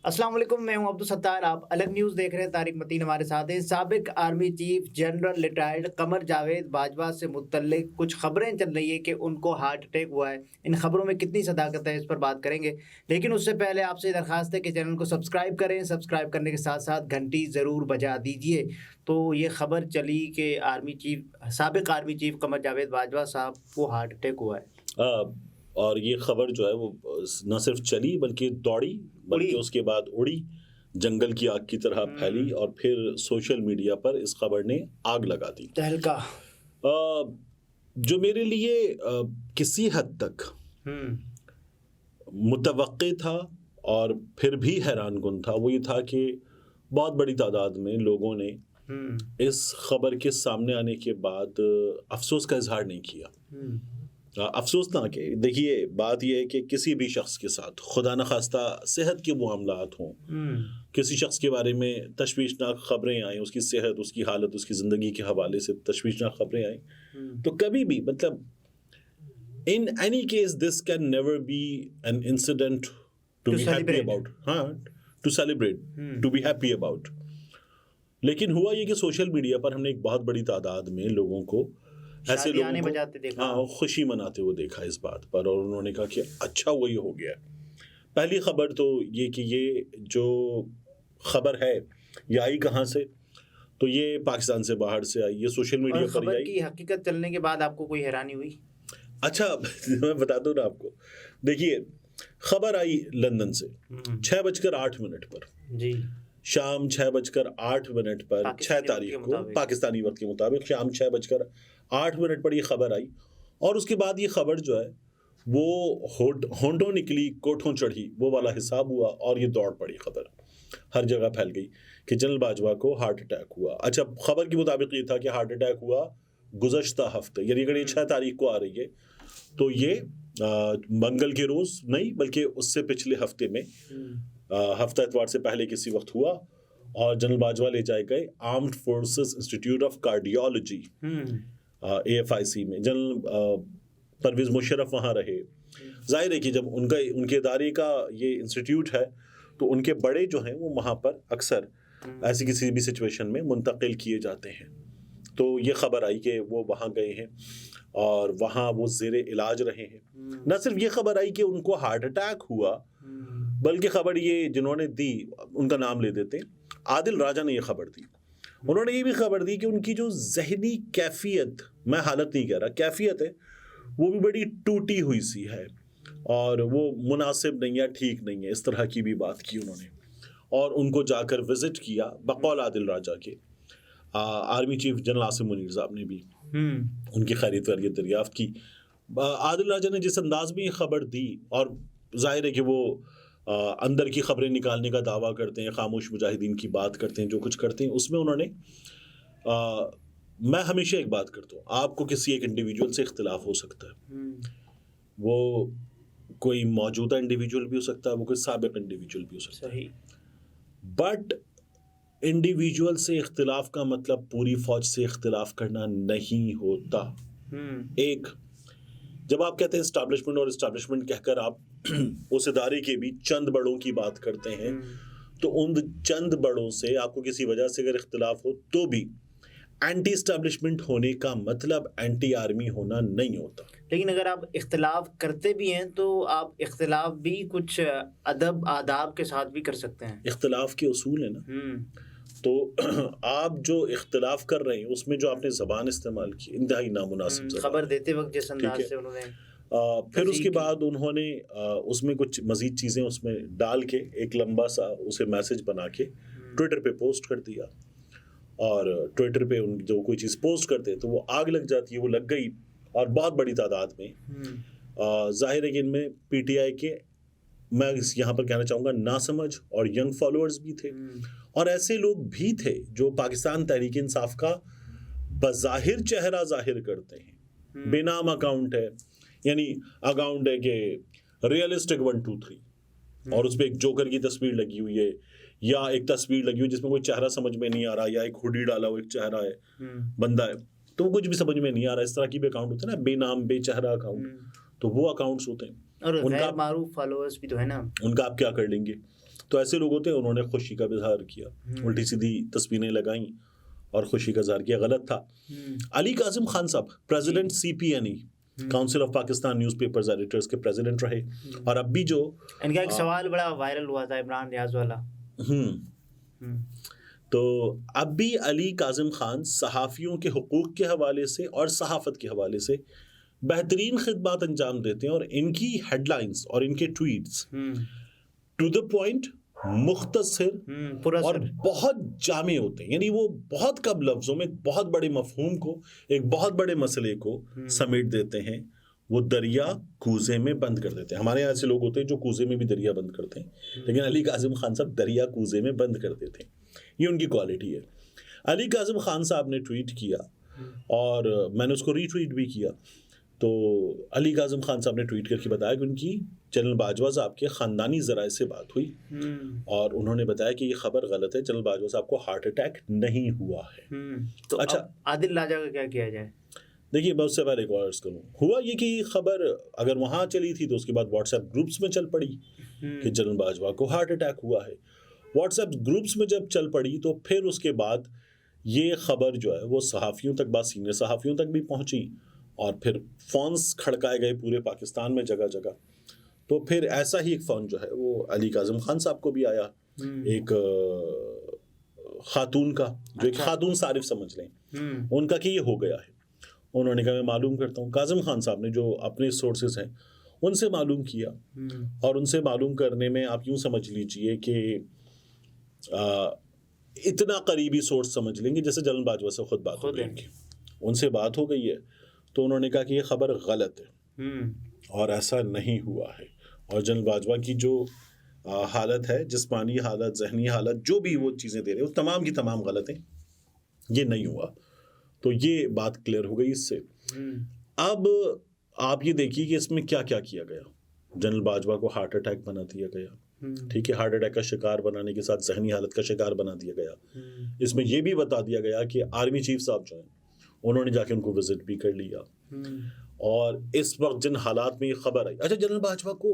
अस्सलाम वालेकुम, मैं हूं अब्दुल सत्तार। आप अलग न्यूज़ देख रहे हैं। तारिक मतीन हमारे साथ हैं। साबिक army chief general retired Qamar Javed Bajwa से मुत्तल्लिक कुछ खबरें चल रही है कि उनको हार्ट अटैक हुआ है। इन खबरों में कितनी सदाकत है, इस पर बात करेंगे। लेकिन उससे पहले आपसे दरखास्त है कि चैनल को सब्सक्राइब करें। सब्सक्राइब करने के साथ साथ घंटी ज़रूर बजा दीजिए। तो ये खबर चली कि साबिक आर्मी चीफ कमर जावेद बाजवा साहब को हार्ट अटैक हुआ है। आ, और ये खबर जो है वो न सिर्फ चली बल्कि दौड़ी, बल्कि उड़ी। उसके बाद उड़ी, जंगल की आग की तरह फैली और फिर सोशल मीडिया पर इस खबर ने आग लगा दी। तहलका। जो मेरे लिए किसी हद तक मुतवक्के था और फिर भी हैरानकुन था, वो ये था कि बहुत बड़ी तादाद में लोगों ने इस खबर के सामने आने के बाद अफसोस का इजहार नहीं किया। अफसोसनाक है। देखिए, बात यह है कि किसी भी शख्स के साथ खुदा न खास्ता सेहत के मामलात हों, किसी शख्स के बारे में तशवीशनाक खबरें आएँ, उसकी सेहत, उसकी हालत, उसकी ज़िंदगी के हवाले से तशवीशनाक खबरें आएँ, तो कभी भी मतलब in any case this can never be an incident to be happy about. To celebrate, to be happy about. लेकिन हुआ ये कि सोशल मीडिया पर हमने एक बहुत बड़ी तादाद में लोगों को, ऐसे लोगों को खुशी मनाते हुए देखा इस बात पर, और उन्होंने कहा कि अच्छा वही हो गया। पहली खबर तो ये कि ये जो खबर है ये आई कहाँ से, तो ये पाकिस्तान से बाहर से आई, ये सोशल मीडिया पर ही आई। की हकीकत चलने के बाद आपको कोई हैरानी हुई? अच्छा मैं बता दूं ना आपको। देखिए, खबर आई लंदन से 6:08 पर जी, शाम 6:08 पर 6 तारीख को पाकिस्तानी वक्त के मुताबिक शाम 6:08 पर ये खबर आई। और उसके बाद ये खबर जो है वो होंठों निकली कोठों चढ़ी, वो वाला हिसाब हुआ और ये दौड़ पड़ी खबर, हर जगह फैल गई कि जनरल बाजवा को हार्ट अटैक हुआ। अच्छा, खबर के मुताबिक ये था कि हार्ट अटैक हुआ गुज़श्ता हफ्ते, यानी अगर ये 6 तारीख को आ रही है तो ये मंगल के रोज नहीं बल्कि उससे पिछले हफ्ते में, हफ्ता इतवार से पहले किसी वक्त हुआ, और जनरल बाजवा ले जाए गए armed forces institute of cardiology AFIC में। जनरल परवेज मुशर्रफ वहाँ रहे। जाहिर है कि जब उनके इदारे का ये इंस्टीट्यूट है तो उनके बड़े जो हैं वो वहाँ पर अक्सर ऐसी किसी भी सिचुएशन में मुंतकिल किए जाते हैं। तो ये खबर आई कि वो वहाँ गए हैं और वहाँ वो ज़ेरे इलाज रहे हैं। न सिर्फ ये खबर आई कि उनको हार्ट अटैक हुआ, बल्कि खबर ये जिन्होंने दी, उनका नाम ले देते हैं, आदिल राजा ने ये खबर दी। उन्होंने ये भी खबर दी कि उनकी जो जहनी कैफियत, मैं हालत नहीं कह रहा, कैफियत है, वो भी बड़ी टूटी हुई सी है और वो मुनासिब नहीं है, ठीक नहीं है, इस तरह की भी बात की उन्होंने। और उनको जाकर विजिट किया बकौल आदिल राजा के army chief general Asim Munir साहब ने भी उनकी खैरियत वैरियत दरियाफ्त की। आदिल राजा ने जिस अंदाज में ये खबर दी, और जाहिर है कि वो अंदर की खबरें निकालने का दावा करते हैं, खामोश मुजाहिदीन की बात करते हैं, जो कुछ करते हैं उसमें उन्होंने मैं हमेशा एक बात करता हूँ, आपको किसी एक इंडिविजुअल से इख्तिलाफ हो सकता है, वो कोई मौजूदा इंडिविजुअल भी हो सकता है, वो कोई साबिक इंडिविजुअल भी हो सकता है, बट इंडिविजुअल से इख्तिलाफ का मतलब पूरी फौज से इख्तिलाफ करना नहीं होता। एक, जब आप कहते हैं एस्टैब्लिशमेंट, और एस्टैब्लिशमेंट कहकर आप उस इदारे के भी चंद बड़ों की बात करते हैं, तो उन चंद बड़ों से आपको किसी वजह से अगर इख्तिलाफ हो तो भी एंटी एस्टैब्लिशमेंट होने का मतलब एंटी आर्मी होना नहीं होता। लेकिन अगर आप इख्तिलाफ करते भी हैं तो आप इख्तिलाफ भी कुछ अदब आदाब के साथ भी कर सकते हैं। इख्तिलाफ के उसूल है ना। तो आप जो इख्तिलाफ कर रहे हैं उसमें जो आपने ज़बान इस्तेमाल की इंतहाई नामुनासिब खबर देते वक्त जिस अंदाज से उन्होंने, फिर उसके बाद उन्होंने उसमें कुछ मज़ीद चीज़ें उसमें डाल के एक लंबा सा उसे मैसेज बना के ट्विटर पे पोस्ट कर दिया। और ट्विटर पे उन जो कोई चीज़ पोस्ट करते हैं तो वो आग लग जाती है, वो लग गई और बहुत बड़ी तादाद में। जाहिर है कि इनमें PTI के, मैं यहाँ पर कहना चाहूँगा, नासमझ और यंग फॉलोअर्स भी थे, और ऐसे लोग भी थे जो पाकिस्तान तहरीक इंसाफ का बज़ाहिर चेहरा जाहिर करते हैं, बेनाम अकाउंट है, यानी अकाउंट है कि रियलिस्टिक 1 2 3, और उस पर एक जोकर की तस्वीर लगी हुई है, या एक तस्वीर लगी हुई जिसमें कोई चेहरा समझ में नहीं आ रहा, या एक हुडी डाला हुआ एक चेहरा है, बंदा है, तो कुछ भी समझ में नहीं आ रहा। इस तरह की भी अकाउंट होते हैं ना, बेनाम बेचेहरा अकाउंट, तो वो अकाउंट्स होते हैं। और गैर मारूफ फॉलोअर्स भी तो है ना, उनका आप क्या कर लेंगे। तो ऐसे लोग होते हैं, उन्होंने खुशी का इजहार किया, उल्टी सीधी तस्वीरें लगाई और खुशी का इजहार किया, गलत था। अली काजिम खान साहब president CPNE council of Pakistan newspapers editors के प्रेसिडेंट रहे, और अब भी जो इनका एक सवाल बड़ा वायरल हुआ था इमरान रियाज वाला। तो अब भी अली काजिम खान सहाफ़ियों के हुकूक के हवाले से और सहाफ़त के हवाले से बेहतरीन खिदमत अंजाम देते हैं, और इनकी हेडलाइंस और इनके ट्वीट्स टू द पॉइंट, मुख्तसर और बहुत जामे होते हैं। यानी वो बहुत कम लफ्जों में बहुत बड़े मफहूम को, एक बहुत बड़े मसले को समेट देते हैं। वो दरिया कूजे में बंद कर देते हैं। हमारे यहाँ ऐसे लोग होते हैं जो कूजे में भी दरिया बंद करते हैं, लेकिन अली काजिम खान साहब दरिया कूजे में बंद कर देते हैं। ये उनकी क्वालिटी है। अली काजिम खान साहब ने ट्वीट किया और मैंने उसको रीट्वीट भी किया। तो अली काजिम खान साहब ने ट्वीट करके बताया कि उनकी जनरल बाजवा साहब के ख़ानदानी ज़राए से बात हुई और उन्होंने बताया कि ये खबर गलत है, जनरल बाजवा साहब को हार्ट अटैक नहीं हुआ है। तो अच्छा, आदिल राजा का क्या किया जाए? देखिए, मैं उससे पहले एक और अर्ज़ करूँ, हुआ ये कि खबर अगर वहाँ चली थी तो उसके बाद व्हाट्सएप ग्रुप्स में चल पड़ी कि जनरल बाजवा को हार्ट अटैक हुआ है। व्हाट्सएप ग्रुप्स में जब चल पड़ी तो फिर उसके बाद ये खबर जो है वो सहाफ़ियों तक, बात सीनियर सहाफ़ियों तक भी पहुँची, और फिर फ़ोन्स खड़काए गए पूरे पाकिस्तान में जगह जगह। तो फिर ऐसा ही एक फ़ोन जो है वो अली काजिम खान साहब को भी आया, एक खातून का, जो एक खातून सारिफ समझ लें, उनका कि ये हो गया है। उन्होंने कहा मैं मालूम करता हूँ। काजिम खान साहब ने जो अपने सोर्सेज हैं उनसे मालूम किया, और उनसे मालूम करने में आप यूँ समझ लीजिए कि इतना करीबी सोर्स समझ लेंगे जैसे जनरल बाजवा से खुद बात हो गई। उनसे बात हो गई है तो उन्होंने कहा कि ये खबर गलत है और ऐसा नहीं हुआ है, और जनरल बाजवा की जो हालत है, जिस्मानी हालत, जहनी हालत, जो भी वो चीज़ें दे रहे हैं वो तमाम की तमाम गलत हैं, ये नहीं हुआ। तो ये बात क्लियर हो गई इससे। अब आप ये देखिए कि इसमें क्या क्या किया गया। जनरल बाजवा को हार्ट अटैक बना दिया गया, ठीक है, हार्ट अटैक का शिकार बनाने के साथ जहनी हालत का शिकार बना दिया गया। इसमें यह भी बता दिया गया कि आर्मी चीफ साहब जो हैं उन्होंने जाके उनको विजिट भी कर लिया, और इस वक्त जिन हालात में ये खबर आई, अच्छा, जनरल बाजवा को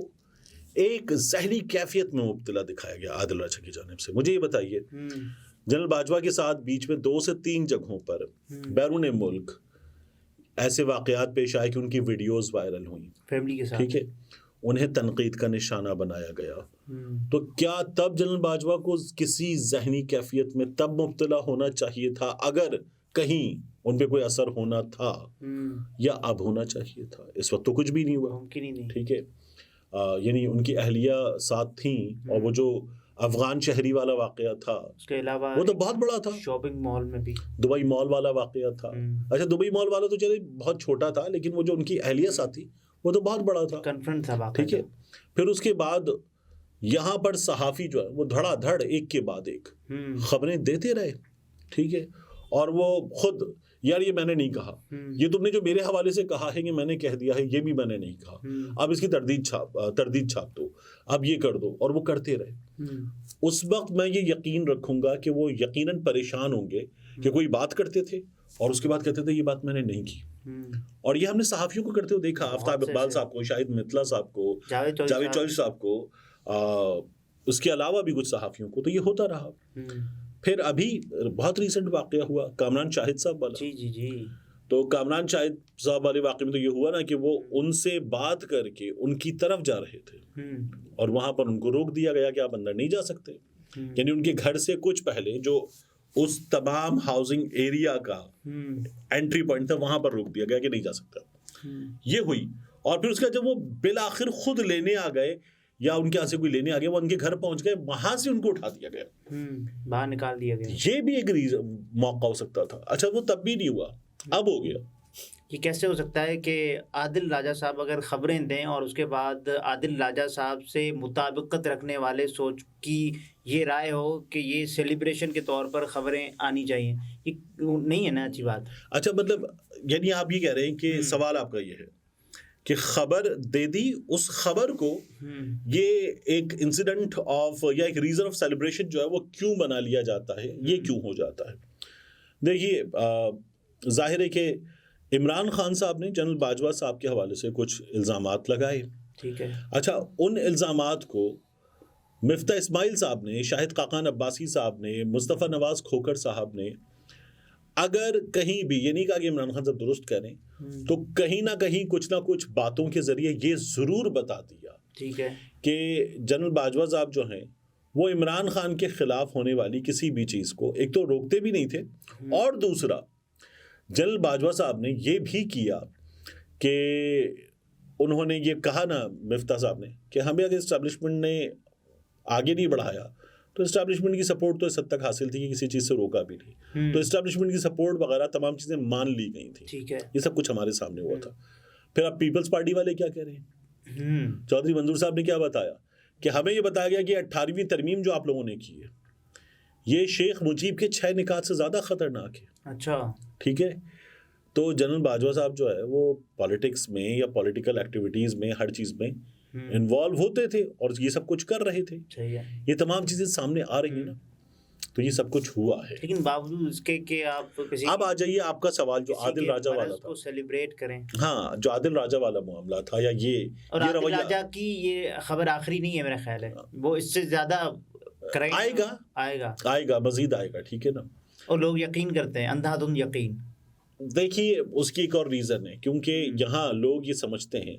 एक जहरी कैफियत में मुब्तला दिखाया गया आदिल राजा की जानिब से। मुझे ये बताइए, जनरल बाजवा के साथ बीच में 2 से 3 जगहों पर बैरून मुल्क ऐसे वाक़यात पेश आए कि उनकी वीडियोस वायरल हुई फैमिली के साथ, ठीक है, उन्हें तनकीद का निशाना बनाया गया। तो क्या तब जनरल बाजवा को किसी जहनी कैफियत में तब मुब्तला होना चाहिए था, अगर कहीं उन पे कोई असर होना था, या अब होना चाहिए था? इस वक्त तो कुछ भी नहीं हुआ, ठीक है। यानी उनकी अहलिया साथ थी, और वो जो अफगान शहरी वाला वाक़या था, उसके अलावा वो तो बहुत बड़ा था। शॉपिंग मॉल में भी दुबई मॉल वाला वाक़या था। अच्छा, दुबई मॉल वाला तो चले बहुत छोटा था, लेकिन वो जो उनकी अहलिया साथ थी वो तो बहुत बड़ा था, कन्फ्रंट था, ठीक है। फिर उसके बाद यहाँ पर सहाफ़ी जो है वो धड़ाधड़ एक के बाद एक खबरें देते रहे, ठीक है, और वो खुद, यार ये मैंने नहीं कहा, ये तुमने जो मेरे हवाले से कहा है कि मैंने कह दिया है, ये भी मैंने नहीं कहा, अब इसकी तरदीद छाप दो, अब ये कर दो, और वो करते रहे। उस वक्त मैं ये यकीन रखूंगा कि वो यकीनन परेशान होंगे कि कोई बात करते थे और उसके बाद कहते थे ये बात मैंने नहीं की। और ये हमने सहाफ़ियों को करते हुए देखा, आफ्ताब इकबाल साहब को, शाहिद मितला साहब को, जावेद चौधरी साहब को, उसके अलावा भी कुछ सहाफ़ियों को, तो ये होता रहा। फिर अभी बहुत रीसेंट वाक़या हुआ कामरान शाहिद साहब वाला। जी। तो कामरान शाहिद साहब वाले वाक़े में तो ये हुआ ना कि वो उनसे बात करके उनकी तरफ जा रहे थे, और वहाँ पर उनको रोक दिया गया कि आप अंदर नहीं जा सकते। यानी उनके घर से कुछ पहले जो उस तमाम हाउसिंग एरिया का एंट्री पॉइंट था, वहाँ पर रोक दिया गया कि नहीं जा सकता। ये हुई, और फिर उसके बाद जब वो बिलाखिर खुद लेने आ गए, या उनके यहाँ से कोई लेने आ गया, वो उनके घर पहुंच गए, वहां से उनको उठा दिया गया, बाहर निकाल दिया गया। ये भी एक मौका हो सकता था। अच्छा, वो तब भी नहीं हुआ, अब हो गया। ये कैसे हो सकता है कि आदिल राजा साहब अगर खबरें दें और उसके बाद आदिल राजा साहब से मुताबिकत रखने वाले सोच की ये राय हो कि ये सेलिब्रेशन के तौर पर खबरें आनी चाहिए, ये नहीं है ना अच्छी बात। अच्छा, मतलब यानी आप ये कह रहे हैं कि सवाल आपका ये है कि खबर दे दी, उस खबर को ये एक इंसिडेंट ऑफ या एक रीजन ऑफ सेलिब्रेशन जो है वो क्यों बना लिया जाता है, ये क्यों हो जाता है? देखिए, जाहिर है कि इमरान खान साहब ने जनरल बाजवा साहब के हवाले से कुछ इल्ज़ामात लगाए, ठीक है। अच्छा, उन इल्ज़ामात को मिफ्ता इस्माइल साहब ने, शाहिद खाकान अब्बासी साहब ने, मुस्तफ़ा नवाज खोखर साहब ने अगर कहीं भी, ये नहीं कहा कि इमरान खान साहब दुरुस्त करें, तो कहीं ना कहीं कुछ ना कुछ बातों के जरिए ये ज़रूर बता दिया, ठीक है, कि जनरल बाजवा साहब जो हैं वो इमरान खान के खिलाफ होने वाली किसी भी चीज़ को एक तो रोकते भी नहीं थे, और दूसरा जनरल बाजवा साहब ने ये भी किया कि उन्होंने ये कहा ना, मिफ्ता साहब ने, कि हमें अगर इस्टेब्लिशमेंट ने आगे नहीं बढ़ाया तो इस्टेब्लिशमेंट की सपोर्ट तो इस हद तक हासिल थी कि किसी चीज़ से रोका भी नहीं, तो इस्टेब्लिशमेंट की सपोर्ट वगैरह तमाम चीज़ें मान ली गई थी। ठीक है, ये सब कुछ हमारे सामने हुआ था। फिर अब पीपल्स पार्टी वाले क्या कह रहे हैं, चौधरी मंजूर साहब ने क्या बताया कि हमें ये बताया गया कि 18वीं तरमीम जो आप लोगों ने की है ये शेख मुजीब के 6 निकात से ज़्यादा ख़तरनाक है। अच्छा, ठीक है, तो जनरल बाजवा साहब जो है वो पॉलिटिक्स में या पॉलिटिकल एक्टिविटीज़ में हर चीज़ में इन्वॉल्व होते थे और ये सब कुछ कर रहे थे। सही है, ये तमाम चीज़ें सामने आ रही हैं ना, तो ये सब कुछ हुआ है। लेकिन बावजूद इसके कि आप किसी अब आ जाइए आपका सवाल जो आदिल राजा वाला था, को सेलिब्रेट करें, हाँ, जो आदिल राजा वाला मामला था या ये आदिल रवैया, राजा की ये खबर आखिरी नहीं है, मेरा ख्याल है वो इससे ज्यादा आएगा मजीद आएगा, ठीक है ना, और लोग यकीन करते हैं, अंधाधुंध यकीन। देखिए उसकी एक और रीज़न है, क्योंकि यहाँ लोग ये समझते हैं,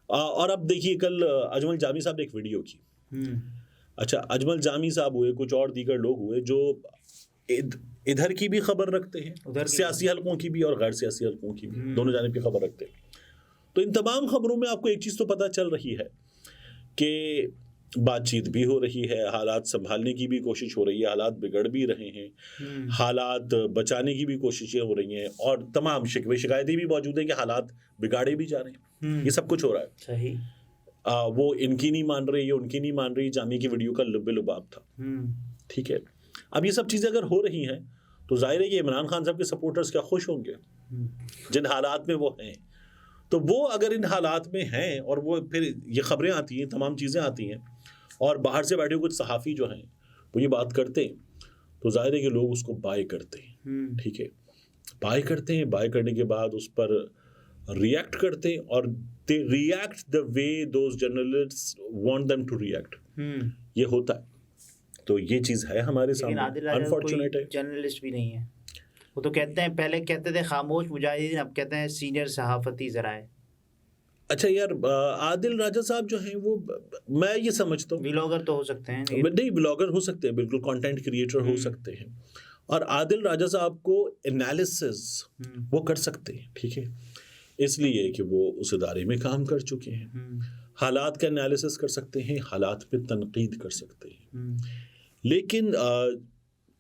और अब देखिए कल अजमल जामी साहब ने एक वीडियो की, अच्छा, अजमल जामी साहब हुए, कुछ और दीगर लोग हुए जो इधर की भी खबर रखते हैं, सियासी हलकों की भी और गैर सियासी हलकों की भी, दोनों जानिब की खबर रखते हैं। तो इन तमाम खबरों में आपको एक चीज़ तो पता चल रही है कि बातचीत भी हो रही है, हालात संभालने की भी कोशिश हो रही है, हालात बिगड़ भी रहे हैं, हालात बचाने की भी कोशिशें हो रही हैं, और तमाम शिकवे शिकायतें भी मौजूद हैं कि हालात बिगाड़े भी जा रहे हैं। ये सब कुछ हो रहा है। सही, वो इनकी नहीं मान रही, ये उनकी नहीं मान रही, जामी की वीडियो का लुबे-लुबाब था। ठीक है, अब ये सब चीज़ें अगर हो रही हैं तो जाहिर है कि इमरान खान साहब के सपोर्टर्स क्या खुश होंगे जिन हालात में वो हैं। तो वो अगर इन हालात में हैं और वो फिर ये खबरें आती हैं, तमाम चीज़ें आती हैं, और बाहर से बैठे कुछ सहाफ़ी जो हैं वो ये बात करते हैं, तो जाहिर है कि लोग उसको बाय करते हैं। ठीक है, बाय करते हैं, बाय करने के बाद उस पर रिएक्ट करते हैं, और they react the way those journalists want them to react. ये होता है, तो ये चीज़ है हमारे सामने, अनफॉर्चुनेट है। जर्नलिस्ट भी नहीं है, वो तो कहते हैं, पहले कहते थे खामोश मुजाहिदीन, अब कहते हैं सीनियर सहाफ़ती ज़राए। अच्छा यार, आदिल राजा साहब जो हैं वो, मैं ये समझता हूँ, व्लॉगर तो हो सकते हैं, नहीं व्लॉगर हो सकते हैं, बिल्कुल कंटेंट क्रिएटर हो सकते हैं, और आदिल राजा साहब को एनालिसिस वो कर सकते हैं। ठीक है, इसलिए कि वो उस इदारे में काम कर चुके हैं, हालात का एनालिसिस कर सकते हैं, हालात पे तनकीद कर सकते हैं, लेकिन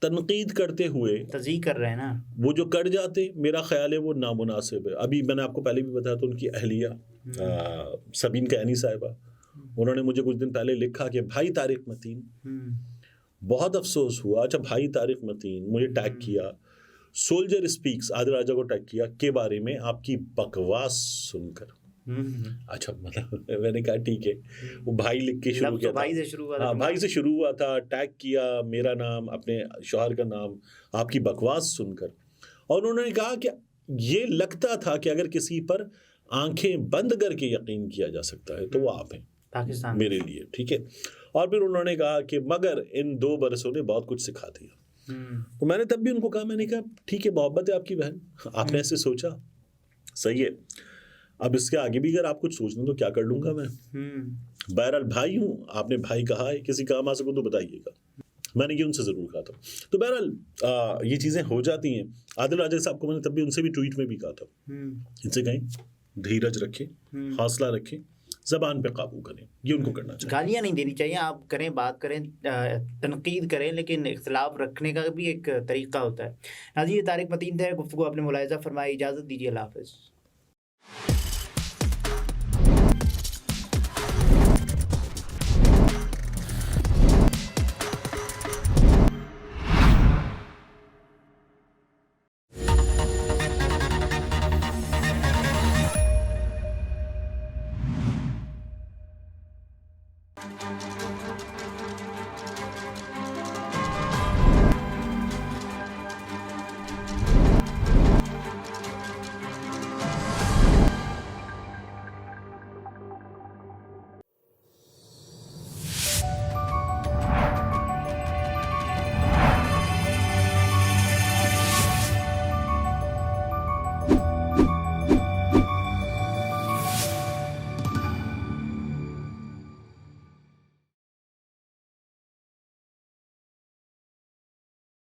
तनकीद करते हुए तज़ीह कर रहे हैं ना, वो जो कर जाते, मेरा ख्याल है वो नामुनासिब है। अभी मैंने आपको पहले भी बताया था, उनकी अहलिया सबीन कैनी साहिबा, उन्होंने मुझे कुछ दिन पहले लिखा कि भाई तारिक मतीन, बहुत अफसोस हुआ। अच्छा, भाई तारिक मतीन मुझे टैग किया, सोल्जर स्पीक्स आदिल राजा को टैग किया के बारे में आपकी बकवास सुनकर। अच्छा, मतलब मैंने कहा ठीक है, वो भाई लिख के शुरू किया, भाई से शुरू हुआ था, भाई से शुरू हुआ था, टैग किया मेरा नाम, अपने शौहर का नाम, आपकी बकवास सुनकर, और उन्होंने कहा कि ये लगता था कि अगर किसी पर आंखें बंद करके यकीन किया जा सकता है तो वो आप हैं पाकिस्तान मेरे लिए। ठीक है, और फिर उन्होंने कहा कि मगर इन 2 बरसों ने बहुत कुछ सिखा दिया। तो मैंने तब भी उनको कहा, मैंने कहा ठीक है, मोहब्बत है आपकी बहन, आपने ऐसे सोचा, सही है, अब इसके आगे भी अगर आप कुछ सोचना तो क्या कर लूँगा मैं, बहरहाल भाई हूँ, आपने भाई कहा है, किसी काम आ सकूँ तो बताइएगा, मैंने ये उनसे ज़रूर कहा था। तो बहरहाल ये चीज़ें हो जाती हैं। आदिल राजा साहब को मैंने तब भी उनसे भी ट्वीट में भी कहा था, इनसे कहें धीरज रखें, हौसला रखें, ज़बान पे काबू करें, ये उनको करना चाहिए। गालियाँ नहीं देनी चाहिए, आप करें, बात करें, तनकीद करें, लेकिन इख्तिलाफ रखने का भी एक तरीका होता है। नाज़रीन, तारिक मतीन थे, गुफ्तगू आपने मुलाहिज़ा फरमाई, इजाज़त दीजिए, अल्लाह हाफ़िज़।